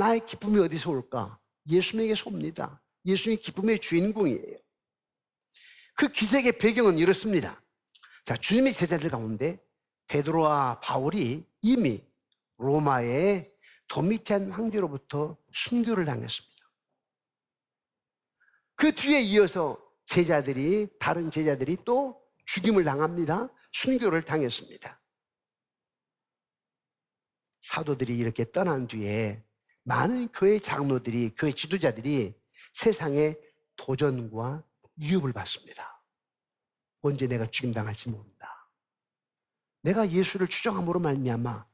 나의 기쁨이 어디서 올까? 예수님에게서 옵니다. 예수님이 기쁨의 주인공이에요. 그 기적의 배경은 이렇습니다. 자, 주님의 제자들 가운데 베드로와 바울이 이미 로마의 도미티안 황제로부터 순교를 당했습니다. 그 뒤에 이어서 다른 제자들이 또 죽임을 당합니다. 순교를 당했습니다. 사도들이 이렇게 떠난 뒤에 많은 교회 장로들이, 교회 지도자들이 세상에 도전과 위협을 받습니다. 언제 내가 죽임당할지 모른다. 내가 예수를 추종함으로 말미암아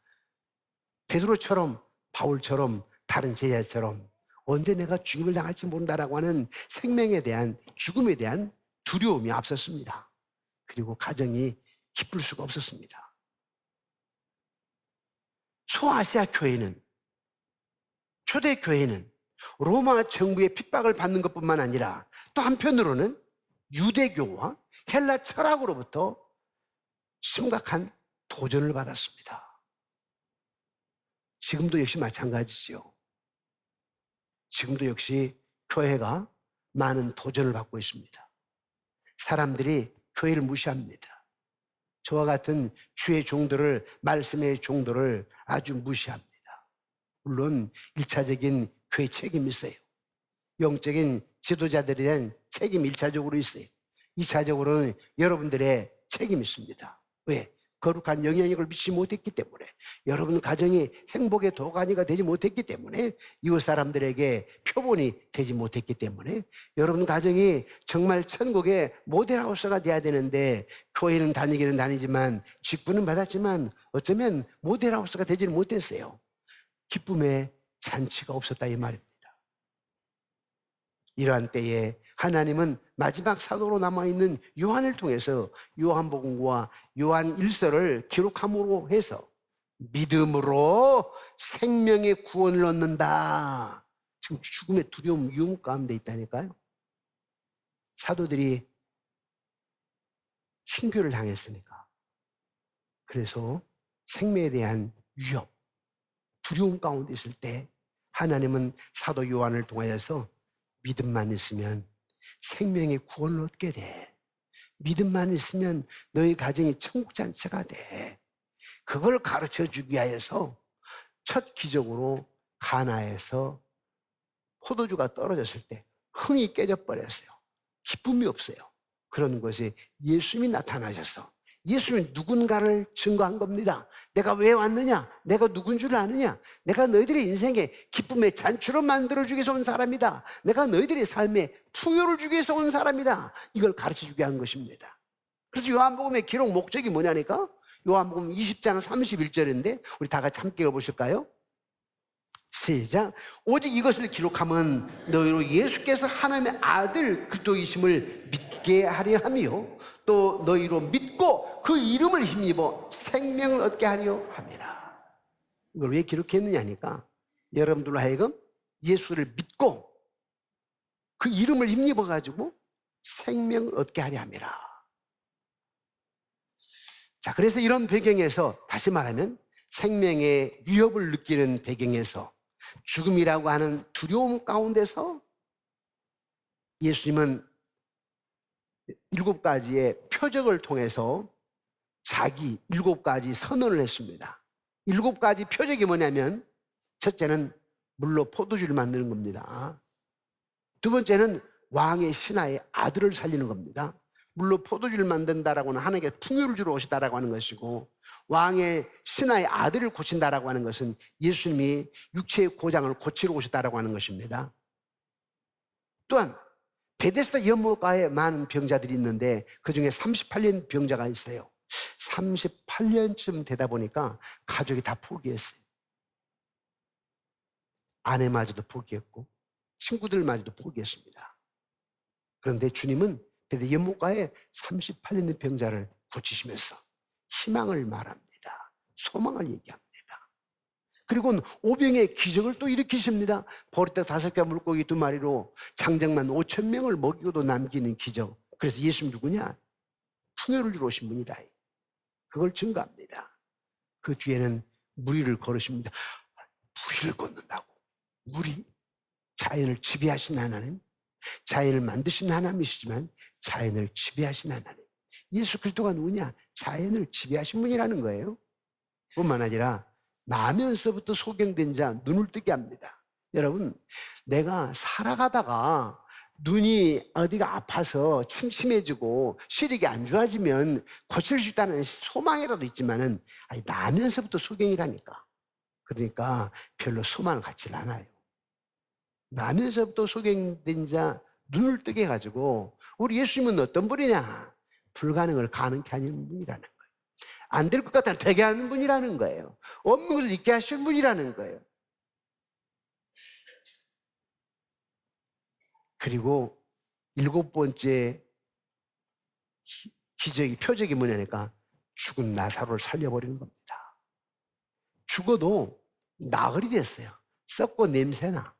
베드로처럼, 바울처럼, 다른 제자처럼 언제 내가 죽임을 당할지 모른다라고 하는 생명에 대한, 죽음에 대한 두려움이 앞섰습니다. 그리고 가정이 기쁠 수가 없었습니다. 소아시아 교회는, 초대교회는 로마 정부의 핍박을 받는 것뿐만 아니라 또 한편으로는 유대교와 헬라 철학으로부터 심각한 도전을 받았습니다. 지금도 역시 마찬가지죠. 지금도 역시 교회가 많은 도전을 받고 있습니다. 사람들이 교회를 무시합니다. 저와 같은 주의 종들을, 말씀의 종들을 아주 무시합니다. 물론 1차적인 교회 책임이 있어요. 영적인 지도자들에 대한 책임 1차적으로 있어요. 2차적으로는 여러분들의 책임이 있습니다. 왜? 거룩한 영향력을 미치지 못했기 때문에, 여러분 가정이 행복의 도가니가 되지 못했기 때문에, 이웃 사람들에게 표본이 되지 못했기 때문에, 여러분 가정이 정말 천국의 모델하우스가 돼야 되는데, 교회는 다니기는 다니지만 직분은 받았지만 어쩌면 모델하우스가 되지는 못했어요. 기쁨의 잔치가 없었다 이 말입니다. 이러한 때에 하나님은 마지막 사도로 남아있는 요한을 통해서 요한복음과 요한 1서를 기록함으로 해서 믿음으로 생명의 구원을 얻는다. 지금 죽음의 두려움, 위험 가운데 있다니까요. 사도들이 순교를 당했으니까. 그래서 생명에 대한 위협, 두려움 가운데 있을 때 하나님은 사도 요한을 통하여서 믿음만 있으면 생명의 구원을 얻게 돼. 믿음만 있으면 너희 가정이 천국 잔치가 돼. 그걸 가르쳐 주기 위하여서 첫 기적으로 가나에서 포도주가 떨어졌을 때 흥이 깨져버렸어요. 기쁨이 없어요. 그런 것이 예수님이 나타나셔서 예수님이 누군가를 증거한 겁니다. 내가 왜 왔느냐? 내가 누군 줄 아느냐? 내가 너희들의 인생에 기쁨의 잔치로 만들어주기 위해서 온 사람이다. 내가 너희들의 삶에 풍요를 주기 위해서 온 사람이다. 이걸 가르쳐주게 한 것입니다. 그래서 요한복음의 기록 목적이 뭐냐니까? 요한복음 20장 31절인데 우리 다 같이 함께 읽어보실까요? 시작. 오직 이것을 기록하면 너희로 예수께서 하나님의 아들 그리스도이심을 믿게 하려 하며 또 너희로 믿고 그 이름을 힘입어 생명을 얻게 하려 함이라. 이걸 왜 기록했느냐니까 여러분들로 하여금 예수를 믿고 그 이름을 힘입어 가지고 생명을 얻게 하려 함이라. 자, 그래서 이런 배경에서 다시 말하면 생명의 위협을 느끼는 배경에서 죽음이라고 하는 두려움 가운데서 예수님은 7가지의 표적을 통해서 자기 7가지 선언을 했습니다. 7가지 표적이 뭐냐면 첫째는 물로 포도주를 만드는 겁니다. 두 번째는 왕의 신하의 아들을 살리는 겁니다. 물로 포도주를 만든다라고 하는 하나님께 풍요를 주러 오시다라고 하는 것이고, 왕의 신하의 아들을 고친다라고 하는 것은 예수님이 육체의 고장을 고치러 오셨다라고 하는 것입니다. 또한 베데스다 연못가에 많은 병자들이 있는데 그중에 38년 병자가 있어요. 38년쯤 되다 보니까 가족이 다 포기했어요. 아내마저도 포기했고 친구들마저도 포기했습니다. 그런데 주님은 베데스다 연못가에 38년 병자를 고치시면서 희망을 말합니다. 소망을 얘기합니다. 그리고 오병의 기적을 또 일으키십니다. 보리떡 5개 물고기 2마리로 장정만 5,000명을 먹이고도 남기는 기적. 그래서 예수님 누구냐? 풍요를 주러 오신 분이다. 그걸 증거합니다. 그 뒤에는 무리를 걸으십니다. 무리를 걷는다고. 물이 자연을 지배하신 하나님, 자연을 만드신 하나님이시지만 자연을 지배하신 하나님. 예수 그리스도가 누구냐? 자연을 지배하신 분이라는 거예요. 뿐만 아니라 나면서부터 소경된 자 눈을 뜨게 합니다. 여러분, 내가 살아가다가 눈이 어디가 아파서 침침해지고 시력이 안 좋아지면 고칠 수 있다는 소망이라도 있지만은 나면서부터 소경이라니까. 그러니까 별로 소망을 갖지 않아요. 나면서부터 소경된 자 눈을 뜨게 해가지고 우리 예수님은 어떤 분이냐? 불가능을 가능케 하는 분이라는 거예요. 안 될 것 같아 되게 하는 분이라는 거예요. 없는 것을 있게 하시는 분이라는 거예요. 그리고 7번째 기적이 표적이 뭐냐니까 죽은 나사로를 살려버리는 겁니다. 죽어도 나흘이 됐어요. 썩고 냄새나.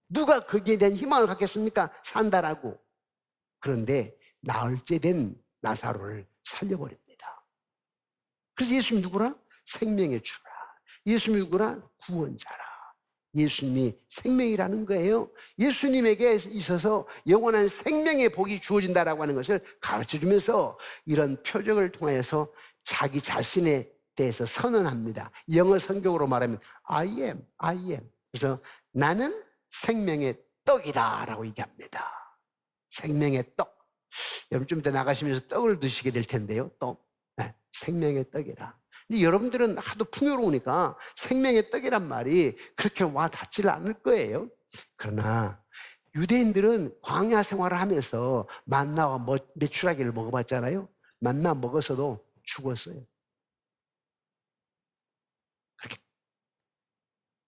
누가 거기에 대한 희망을 갖겠습니까? 산다라고. 그런데 나흘째 된 나사로를 살려버립니다. 그래서 예수님 누구라? 생명의 주라. 예수님 누구라? 구원자라. 예수님이 생명이라는 거예요. 예수님에게 있어서 영원한 생명의 복이 주어진다라고 하는 것을 가르쳐주면서 이런 표적을 통하여서 자기 자신에 대해서 선언합니다. 영어 성경으로 말하면 I am. 그래서 나는 생명의 떡이다 라고 얘기합니다. 생명의 떡. 여러분 좀 이따 나가시면서 떡을 드시게 될 텐데요. 떡. 네, 생명의 떡이라. 근데 여러분들은 하도 풍요로우니까 생명의 떡이란 말이 그렇게 와 닿지를 않을 거예요. 그러나 유대인들은 광야 생활을 하면서 만나와 메추라기를 먹어봤잖아요. 만나 먹어서도 죽었어요. 그렇게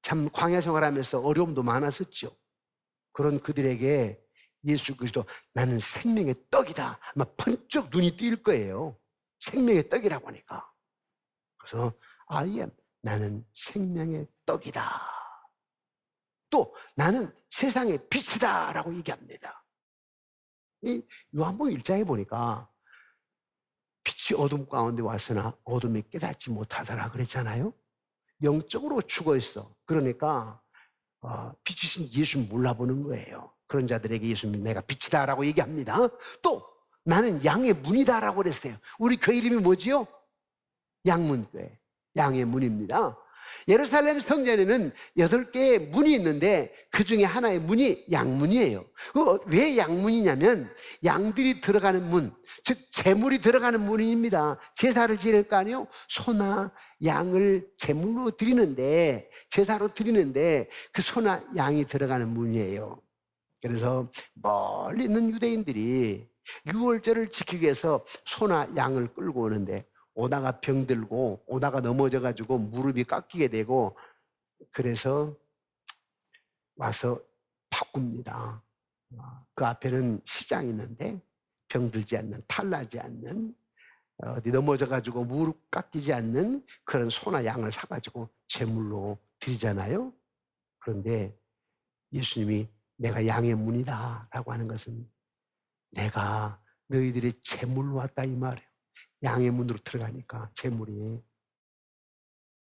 참 광야 생활하면서 어려움도 많았었죠. 그런 그들에게 예수 그리스도 나는 생명의 떡이다. 아마 번쩍 눈이 뜰 거예요. 생명의 떡이라고 하니까. 그래서 I am, 나는 생명의 떡이다. 또 나는 세상의 빛이다 라고 얘기합니다. 이 요한복음 1장에 보니까 빛이 어둠 가운데 왔으나 어둠이 깨닫지 못하더라 그랬잖아요. 영적으로 죽어 있어. 그러니까 빛이신 예수님 몰라보는 거예요. 그런 자들에게 예수님 내가 빛이다 라고 얘기합니다. 또 나는 양의 문이다 라고 그랬어요. 우리 교회 이름이 뭐지요? 양문교회, 양의 문입니다. 예루살렘 성전에는 8개의 문이 있는데 그 중에 하나의 문이 양문이에요. 왜 양문이냐면 양들이 들어가는 문, 즉 제물이 들어가는 문입니다. 제사를 지낼 거 아니에요? 소나 양을 제물로 드리는데, 제사로 드리는데 그 소나 양이 들어가는 문이에요. 그래서 멀리 있는 유대인들이 유월절을 지키기 위해서 소나 양을 끌고 오는데 오다가 병들고 오다가 넘어져가지고 무릎이 깎이게 되고 그래서 와서 바꿉니다. 그 앞에는 시장이 있는데 병들지 않는, 탈나지 않는, 어디 넘어져가지고 무릎 깎이지 않는 그런 소나 양을 사가지고 제물로 드리잖아요. 그런데 예수님이 내가 양의 문이다 라고 하는 것은 내가 너희들의 제물로 왔다 이 말이에요. 양의 문으로 들어가니까 제물이.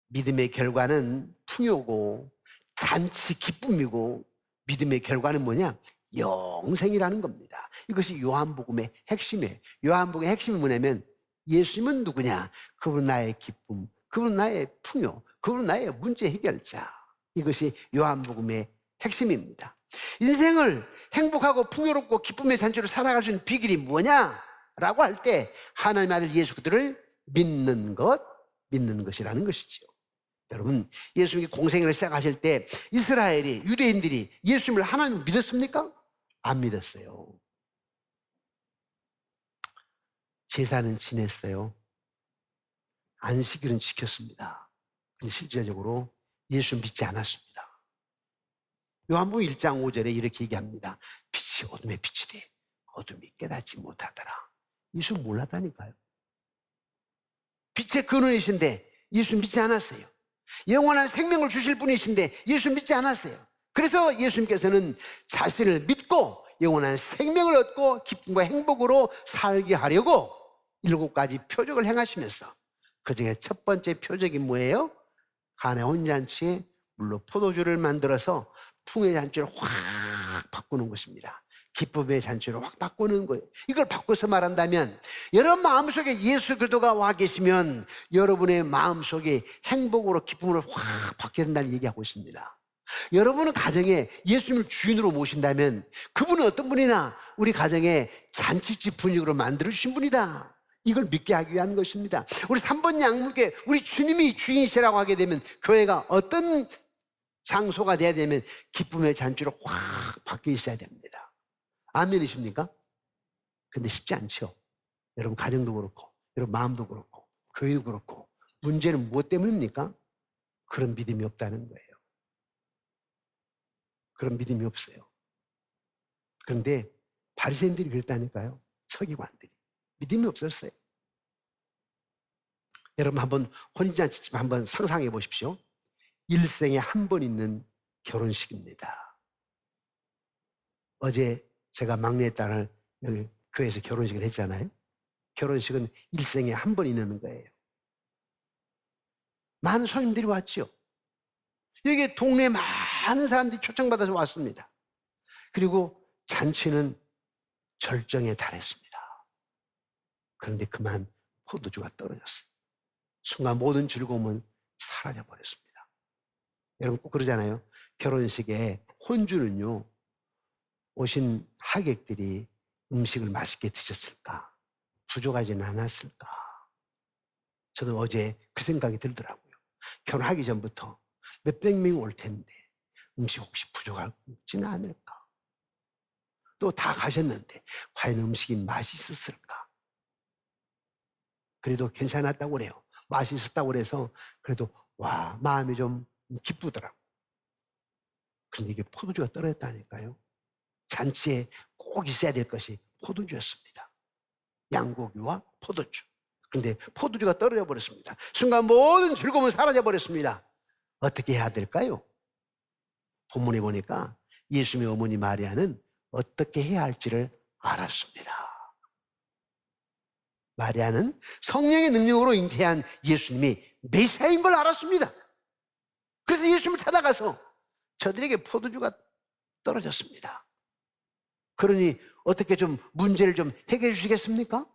믿음의 결과는 풍요고 잔치 기쁨이고 믿음의 결과는 뭐냐? 영생이라는 겁니다. 이것이 요한복음의 핵심이에요. 요한복음의 핵심이 뭐냐면 예수님은 누구냐? 그분은 나의 기쁨, 그분은 나의 풍요, 그분은 나의 문제 해결자. 이것이 요한복음의 핵심입니다. 인생을 행복하고 풍요롭고 기쁨의 잔치로 살아갈 수 있는 비결이 뭐냐? 라고 할 때 하나님의 아들 예수 그리스도를 믿는 것이라는 것이지요. 여러분, 예수님이 공생애를 시작하실 때 이스라엘이, 유대인들이 예수님을 하나님을 믿었습니까? 안 믿었어요. 제사는 지냈어요. 안식일은 지켰습니다. 근데 실제적으로 예수는 믿지 않았습니다. 요한복음 1장 5절에 이렇게 얘기합니다. 빛이 어둠에 빛이 돼 어둠이 깨닫지 못하더라. 예수 몰랐다니까요. 빛의 근원이신데 예수 믿지 않았어요. 영원한 생명을 주실 분이신데 예수 믿지 않았어요. 그래서 예수님께서는 자신을 믿고 영원한 생명을 얻고 기쁨과 행복으로 살게 하려고 7가지 표적을 행하시면서 그중에 첫 번째 표적이 뭐예요? 가나 혼잔치에 물로 포도주를 만들어서 풍요의 잔치를 확 바꾸는 것입니다. 기쁨의 잔치로 확 바꾸는 거예요. 이걸 바꿔서 말한다면 여러분 마음속에 예수 그리스도가 와 계시면 여러분의 마음속에 행복으로 기쁨으로 확 바뀌게 된다는 얘기하고 있습니다. 여러분은 가정에 예수님을 주인으로 모신다면 그분은 어떤 분이나 우리 가정에 잔치집 분위기로 만들어주신 분이다. 이걸 믿게 하기 위한 것입니다. 우리 3번 양육에 우리 주님이 주인이시라고 하게 되면 교회가 어떤 장소가 돼야 되면 기쁨의 잔치로 확 바뀌어 있어야 됩니다. 아멘이십니까? 근데 쉽지 않죠. 여러분 가정도 그렇고 여러분 마음도 그렇고 교회도 그렇고 문제는 무엇 때문입니까? 그런 믿음이 없다는 거예요. 그런 믿음이 없어요. 그런데 바리새인들이 그랬다니까요. 서기관들이 믿음이 없었어요. 여러분 한번 혼인잔치집 한번 상상해 보십시오. 일생에 한 번 있는 결혼식입니다. 어제 제가 막내 딸을 여기 교회에서 결혼식을 했잖아요. 결혼식은 일생에 한 번 있는 거예요. 많은 손님들이 왔죠. 여기 동네 많은 사람들이 초청받아서 왔습니다. 그리고 잔치는 절정에 달했습니다. 그런데 그만 포도주가 떨어졌어요. 순간 모든 즐거움은 사라져 버렸습니다. 여러분 꼭 그러잖아요. 결혼식에 혼주는요, 오신 하객들이 음식을 맛있게 드셨을까? 부족하지는 않았을까? 저도 어제 그 생각이 들더라고요. 결혼하기 전부터 몇백 명이 올 텐데 음식 혹시 부족하지는 않을까? 또 다 가셨는데 과연 음식이 맛있었을까? 그래도 괜찮았다고 그래요. 맛있었다고 그래서 그래도 와 마음이 좀 기쁘더라고요. 그런데 이게 포도주가 떨어졌다니까요. 잔치에 꼭 있어야 될 것이 포도주였습니다. 양고기와 포도주. 그런데 포도주가 떨어져 버렸습니다. 순간 모든 즐거움은 사라져 버렸습니다. 어떻게 해야 될까요? 본문에 보니까 예수님의 어머니 마리아는 어떻게 해야 할지를 알았습니다. 마리아는 성령의 능력으로 잉태한 예수님이 메시아인 걸 알았습니다. 그래서 예수님을 찾아가서 저들에게 포도주가 떨어졌습니다. 그러니 어떻게 좀 문제를 좀 해결해 주시겠습니까?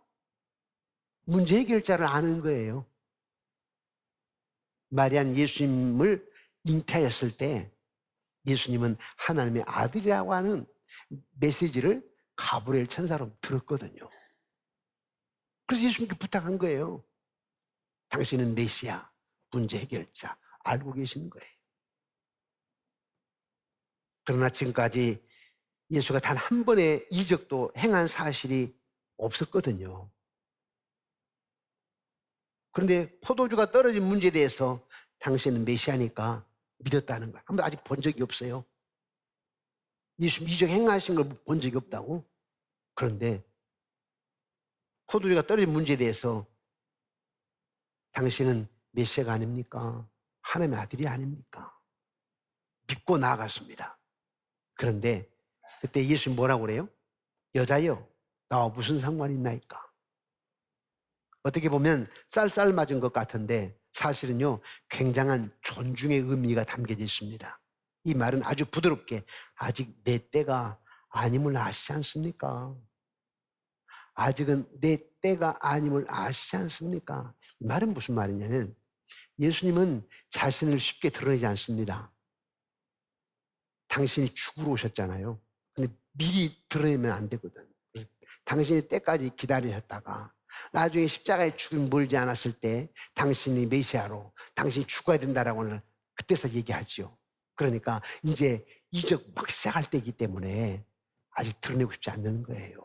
문제 해결자를 아는 거예요. 마리아는 예수님을 잉태하였을 때 예수님은 하나님의 아들이라고 하는 메시지를 가브리엘 천사로 들었거든요. 그래서 예수님께 부탁한 거예요. 당신은 메시아, 문제 해결자 알고 계시는 거예요. 그러나 지금까지 예수가 단 한 번의 이적도 행한 사실이 없었거든요. 그런데 포도주가 떨어진 문제에 대해서 당신은 메시아니까 믿었다는 거예요. 한 번 아직 본 적이 없어요. 예수님 이적 행하신 걸 본 적이 없다고? 그런데 포도주가 떨어진 문제에 대해서 당신은 메시아가 아닙니까? 하나님의 아들이 아닙니까? 믿고 나아갔습니다. 그런데 그때 예수님 뭐라고 그래요? 여자여, 나와 무슨 상관이 있나이까? 어떻게 보면 쌀쌀 맞은 것 같은데 사실은요 굉장한 존중의 의미가 담겨져 있습니다. 이 말은 아주 부드럽게 아직 내 때가 아님을 아시지 않습니까? 아직은 내 때가 아님을 아시지 않습니까? 이 말은 무슨 말이냐면 예수님은 자신을 쉽게 드러내지 않습니다. 당신이 죽으러 오셨잖아요. 근데 미리 드러내면 안 되거든. 그래서 당신이 때까지 기다리셨다가 나중에 십자가에 죽음 멀지 않았을 때 당신이 메시아로 당신이 죽어야 된다라고 하는 그때서 얘기하지요. 그러니까 이제 이적 막 시작할 때이기 때문에 아직 드러내고 싶지 않는 거예요.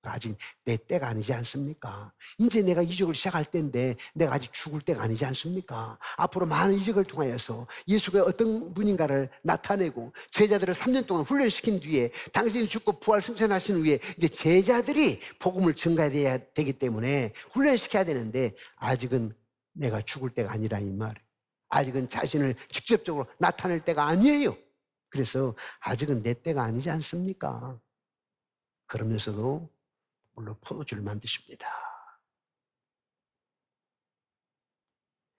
아직 내 때가 아니지 않습니까? 이제 내가 이적을 시작할 때인데 내가 아직 죽을 때가 아니지 않습니까? 앞으로 많은 이적을 통하여서 예수가 어떤 분인가를 나타내고 제자들을 3년 동안 훈련시킨 뒤에 당신이 죽고 부활 승천하신 후에 이제 제자들이 복음을 증가해야 되기 때문에 훈련시켜야 되는데 아직은 내가 죽을 때가 아니라 이 말이에요. 아직은 자신을 직접적으로 나타낼 때가 아니에요. 그래서 아직은 내 때가 아니지 않습니까? 그러면서도 물론 포도주를 만드십니다.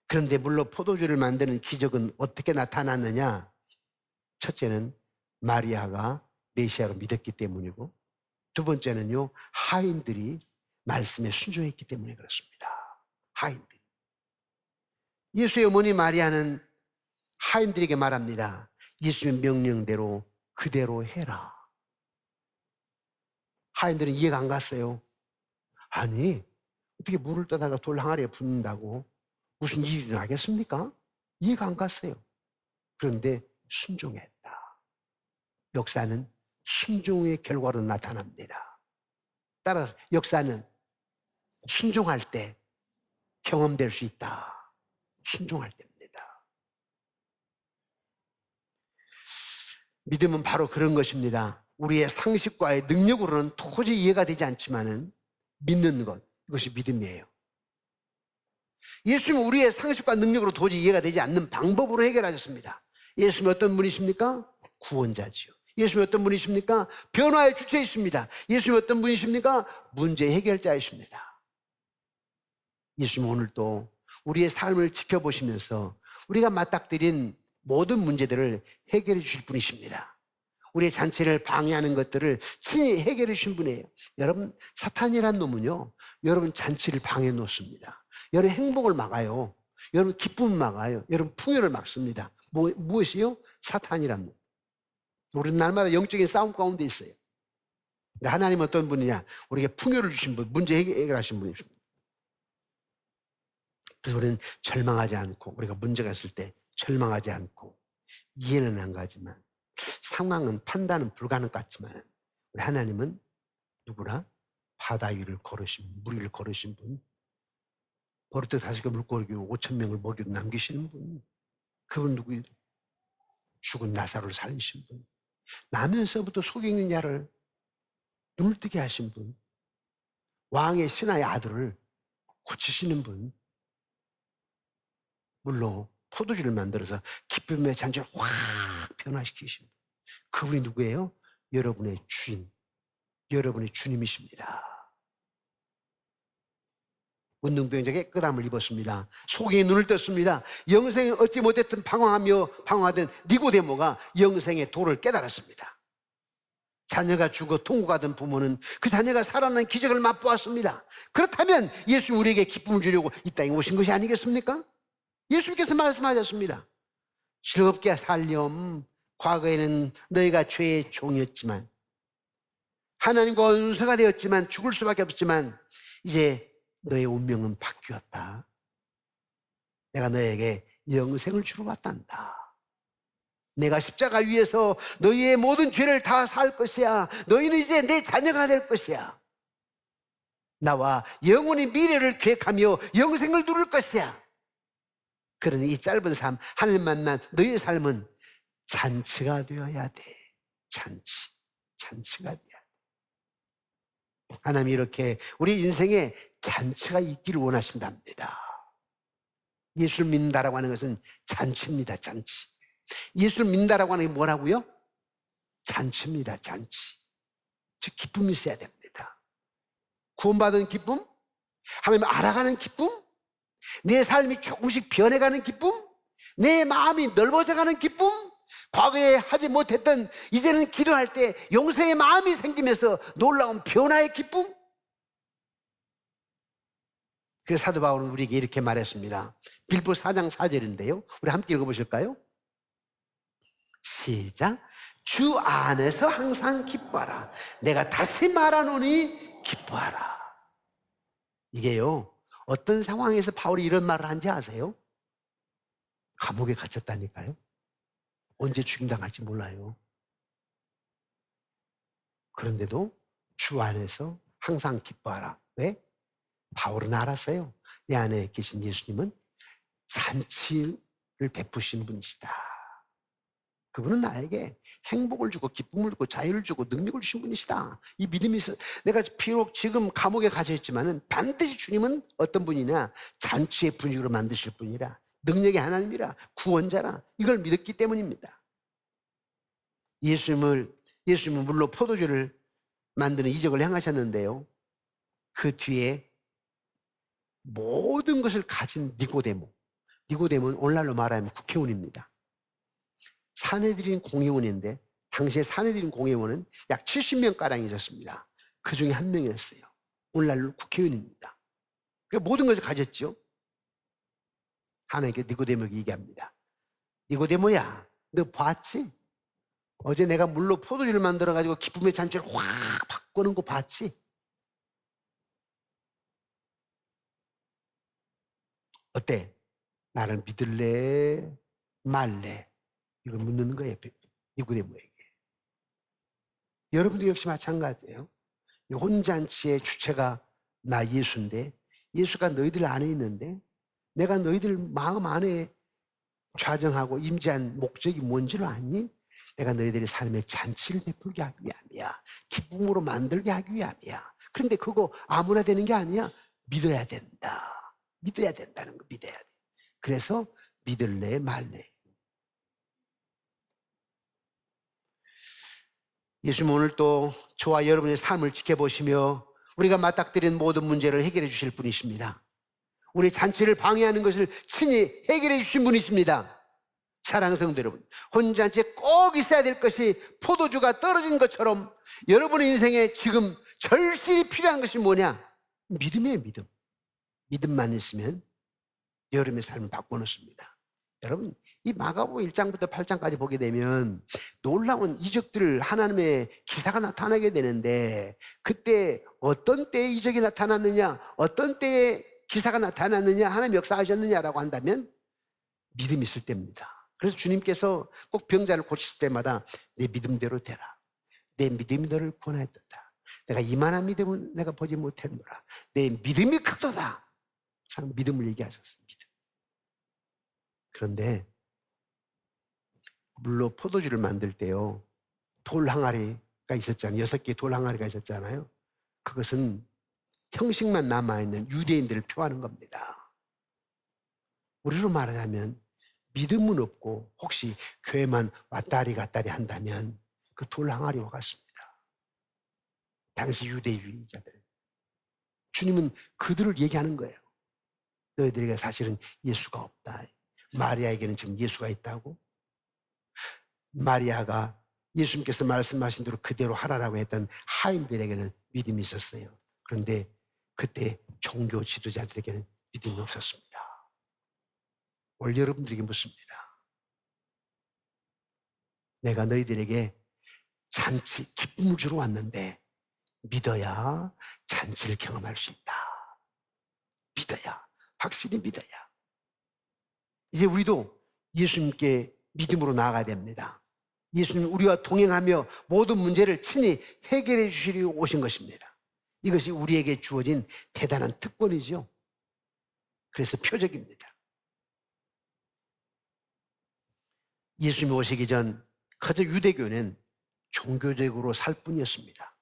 그런데 물로 포도주를 만드는 기적은 어떻게 나타났느냐? 첫째는 마리아가 메시아로 믿었기 때문이고, 두 번째는요, 하인들이 말씀에 순종했기 때문에 그렇습니다. 하인들. 예수의 어머니 마리아는 하인들에게 말합니다. 예수의 명령대로 그대로 해라. 하인들은 이해가 안 갔어요. 아니, 어떻게 물을 떠다가 돌 항아리에 붓는다고 무슨 일이 일어나겠습니까? 이해가 안 갔어요. 그런데 순종했다. 역사는 순종의 결과로 나타납니다. 따라서 역사는 순종할 때 경험될 수 있다. 순종할 때입니다. 믿음은 바로 그런 것입니다. 우리의 상식과의 능력으로는 도저히 이해가 되지 않지만은 믿는 것, 이것이 믿음이에요. 예수님은 우리의 상식과 능력으로 도저히 이해가 되지 않는 방법으로 해결하셨습니다. 예수님은 어떤 분이십니까? 구원자지요. 예수님은 어떤 분이십니까? 변화의 주체이십니다. 예수님은 어떤 분이십니까? 문제 해결자이십니다. 예수님은 오늘도 우리의 삶을 지켜보시면서 우리가 맞닥뜨린 모든 문제들을 해결해 주실 분이십니다. 우리의 잔치를 방해하는 것들을 친히 해결해 주신 분이에요. 여러분, 사탄이란 놈은요, 여러분 잔치를 방해 놓습니다. 여러분 행복을 막아요. 여러분 기쁨을 막아요. 여러분 풍요를 막습니다. 무엇이요? 사탄이란 놈. 우리는 날마다 영적인 싸움 가운데 있어요. 근데 하나님은 어떤 분이냐? 우리에게 풍요를 주신 분, 문제 해결하신 분이십니다. 그래서 우리는 절망하지 않고, 우리가 문제가 있을 때 절망하지 않고, 이해는 안 가지만, 상황은 판단은 불가능 같지만, 우리 하나님은 누구라? 바다 위를 걸으신, 물 위를 걸으신 분, 버릇대 5개 물고기로 5,000명을 먹이고 남기시는 분, 그분 누구예요? 죽은 나사로를 살리신 분, 나면서부터 속에 있는 자를 눈을 뜨게 하신 분, 왕의 신하의 아들을 고치시는 분, 물로 포도주를 만들어서 기쁨의 잔치를 확 변화시키신 분, 그분이 누구예요? 여러분의 주인, 여러분의 주님이십니다. 운동병자에게 깨끗함을 입었습니다. 속에 눈을 떴습니다. 영생에 얻지 못했던 방황하던 니고데모가 영생의 도를 깨달았습니다. 자녀가 죽어 통곡하던 부모는 그 자녀가 살아나는 기적을 맛보았습니다. 그렇다면 예수 우리에게 기쁨을 주려고 이 땅에 오신 것이 아니겠습니까? 예수님께서 말씀하셨습니다. 즐겁게 살렴. 과거에는 너희가 죄의 종이었지만, 하나님과 원수가 되었지만, 죽을 수밖에 없지만, 이제 너의 운명은 바뀌었다. 내가 너에게 영생을 주러 왔단다. 내가 십자가 위에서 너희의 모든 죄를 다 살 것이야. 너희는 이제 내 자녀가 될 것이야. 나와 영원히 미래를 계획하며 영생을 누릴 것이야. 그러니 이 짧은 삶, 하나님 만난 너희의 삶은 잔치가 되어야 돼. 잔치가 되어야 돼. 하나님이 이렇게 우리 인생에 잔치가 있기를 원하신답니다. 예수를 믿는다라고 하는 것은 잔치입니다. 잔치. 예수를 믿는다라고 하는 게 뭐라고요? 잔치입니다. 잔치. 즉 기쁨이 있어야 됩니다. 구원받은 기쁨, 하나님을 알아가는 기쁨, 내 삶이 조금씩 변해가는 기쁨, 내 마음이 넓어져가는 기쁨, 과거에 하지 못했던 이제는 기도할 때 용서의 마음이 생기면서 놀라운 변화의 기쁨. 그래서 사도 바울은 우리에게 이렇게 말했습니다. 빌보 4장 4절인데요 우리 함께 읽어보실까요? 시작. 주 안에서 항상 기뻐하라. 내가 다시 말하노니 기뻐하라. 이게요, 어떤 상황에서 바울이 이런 말을 한지 아세요? 감옥에 갇혔다니까요. 언제 죽임당할지 몰라요. 그런데도 주 안에서 항상 기뻐하라. 왜? 바울은 알았어요. 내 안에 계신 예수님은 잔치를 베푸신 분이시다. 그분은 나에게 행복을 주고 기쁨을 주고 자유를 주고 능력을 주신 분이시다. 이 믿음이 있어. 내가 비록 지금 감옥에 갇혀 있지만은 반드시 주님은 어떤 분이냐? 잔치의 분위기로 만드실 분이라, 능력의 하나님이라, 구원자라, 이걸 믿었기 때문입니다. 예수님은 물로 포도주를 만드는 이적을 행하셨는데요, 그 뒤에 모든 것을 가진 니고데모, 니고데모는 오늘날로 말하면 국회의원입니다. 사내들인 공회원인데 당시에 사내들인 공회원은 약 70명가량 있었습니다. 그 중에 한 명이었어요. 오늘날로 국회의원입니다. 그러니까 모든 것을 가졌죠. 하나님께 니고데모에게 얘기합니다. 니고데모야, 너 봤지? 어제 내가 물로 포도주를 만들어가지고 기쁨의 잔치를 확 바꾸는 거 봤지? 어때? 나를 믿을래? 말래? 이걸 묻는 거예요, 니고데모에게. 여러분도 역시 마찬가지예요. 이 혼잔치의 주체가 나 예수인데 예수가 너희들 안에 있는데 내가 너희들 마음 안에 좌정하고 임재한 목적이 뭔지를 아니? 내가 너희들의 삶에 잔치를 베풀게 하기 위함이야. 기쁨으로 만들게 하기 위함이야. 그런데 그거 아무나 되는 게 아니야. 믿어야 된다. 믿어야 된다는 거 믿어야 돼. 그래서 믿을래 말래. 예수님 오늘 또 저와 여러분의 삶을 지켜보시며 우리가 맞닥뜨린 모든 문제를 해결해 주실 분이십니다. 우리 잔치를 방해하는 것을 친히 해결해 주신 분이십니다. 사랑하는 성도 여러분, 혼잔치에 꼭 있어야 될 것이 포도주가 떨어진 것처럼 여러분의 인생에 지금 절실히 필요한 것이 뭐냐? 믿음이에요, 믿음. 믿음만 있으면 여러분의 삶을 바꿔놓습니다. 여러분, 이 마가복음 1장부터 8장까지 보게 되면 놀라운 이적들을 하나님의 기사가 나타나게 되는데 그때 어떤 때에 이적이 나타났느냐, 어떤 때에 기사가 나타났느냐, 하나님 역사하셨느냐라고 한다면 믿음이 있을 때입니다. 그래서 주님께서 꼭 병자를 고치실 때마다 내 믿음대로 되라. 내 믿음이 너를 구원하였다. 내가 이만한 믿음은 내가 보지 못했노라. 내 믿음이 크도다. 참 믿음을 얘기하셨습니다. 믿음. 그런데 물로 포도주를 만들 때요, 돌 항아리가 있었잖아요. 6개의 돌 항아리가 있었잖아요. 그것은 형식만 남아있는 유대인들을 표하는 겁니다. 우리로 말하자면 믿음은 없고 혹시 교회만 왔다리 갔다리 한다면 그 돌 항아리와 같습니다. 당시 유대주의자들. 주님은 그들을 얘기하는 거예요. 너희들에게 사실은 예수가 없다. 마리아에게는 지금 예수가 있다고. 마리아가 예수님께서 말씀하신 대로 그대로 하라라고 했던 하인들에게는 믿음이 있었어요. 그런데 그때 종교 지도자들에게는 믿음이 없었습니다. 오늘 여러분들에게 묻습니다. 내가 너희들에게 잔치, 기쁨을 주러 왔는데 믿어야 잔치를 경험할 수 있다. 믿어야, 확실히 믿어야. 이제 우리도 예수님께 믿음으로 나아가야 됩니다. 예수님 우리와 동행하며 모든 문제를 친히 해결해 주시려고 오신 것입니다. 이것이 우리에게 주어진 대단한 특권이죠. 그래서 표적입니다. 예수님이 오시기 전 그저 유대교는 종교적으로 살 뿐이었습니다.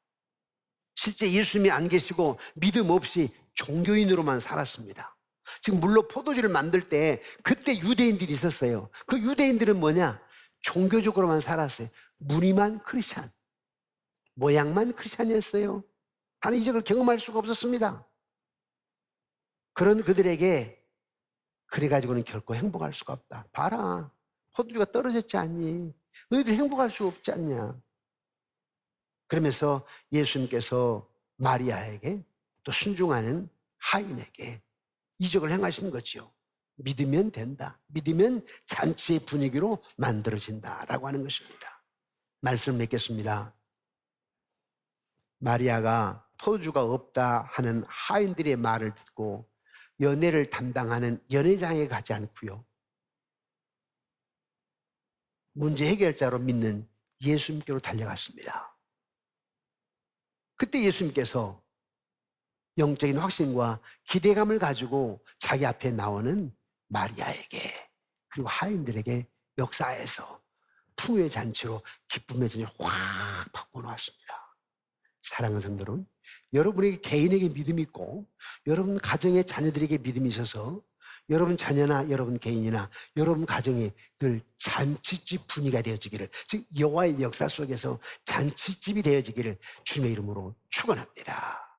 실제 예수님이 안 계시고 믿음 없이 종교인으로만 살았습니다. 지금 물론 포도주를 만들 때 그때 유대인들이 있었어요. 그 유대인들은 뭐냐? 종교적으로만 살았어요. 무늬만 크리스찬, 모양만 크리스찬이었어요. 하나님 이적을 경험할 수가 없었습니다. 그런 그들에게 그래가지고는 결코 행복할 수가 없다. 봐라, 포도주가 떨어졌지 않니? 너희들 행복할 수 없지 않냐? 그러면서 예수님께서 마리아에게 또 순종하는 하인에게 이적을 행하시는 거죠. 믿으면 된다. 믿으면 잔치의 분위기로 만들어진다라고 하는 것입니다. 말씀을 맺겠습니다. 마리아가 포도주가 없다 하는 하인들의 말을 듣고 연회를 담당하는 연회장에 가지 않고요, 문제 해결자로 믿는 예수님께로 달려갔습니다. 그때 예수님께서 영적인 확신과 기대감을 가지고 자기 앞에 나오는 마리아에게 그리고 하인들에게 역사에서 풍요의 잔치로 기쁨의 잔치를 확 바꿔놓았습니다. 사랑하는 성도 여러분, 여러분에게 개인에게 믿음이 있고 여러분 가정의 자녀들에게 믿음이 있어서 여러분 자녀나 여러분 개인이나 여러분 가정이 늘 잔치집 분위기가 되어지기를, 즉 여호와의 역사 속에서 잔치집이 되어지기를 주님의 이름으로 축원합니다.